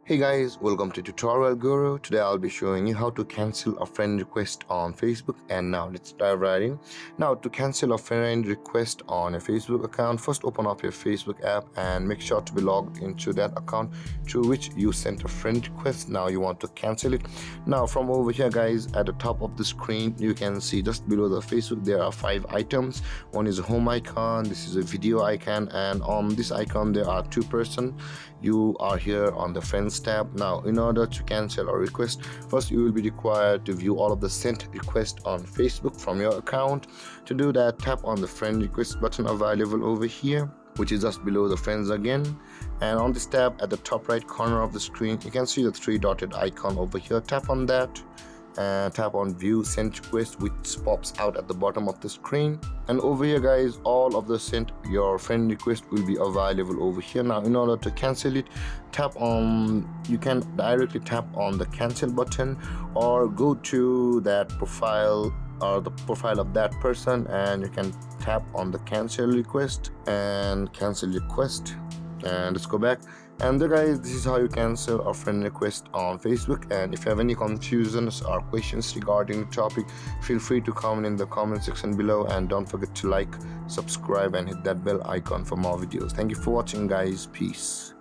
Hey guys, welcome to Tutorial Guru. Today I'll be showing you how to cancel a friend request on Facebook. And now let's dive right in. Now, to cancel a friend request on a Facebook account, first open up your Facebook app and make sure to be logged into that account through which you sent a friend request. Now you want to cancel it. Now from over here guys, at the top of the screen you can see just below the Facebook there are 5 items. One is a home icon, this is a video icon, and on this icon there are 2 persons. You are here on the friends tab. Now in order to cancel a request, first you will be required to view all of the sent requests on Facebook from your account. To do that, tap on the friend request button available over here, which is just below the friends again, and on this tab at the top right corner of the screen you can see the 3 dotted icon over here. Tap on that and tap on view sent request, which pops out at the bottom of the screen. And over here guys, all of the sent your friend request will be available over here. Now in order to cancel it, you can directly tap on the cancel button or go to that profile or the profile of that person, and you can tap on the cancel request and let's go back. And there guys, this is how you cancel a friend request on Facebook. And if you have any confusions or questions regarding the topic, feel free to comment in the comment section below, and don't forget to like, subscribe and hit that bell icon for more videos. Thank you for watching guys. Peace.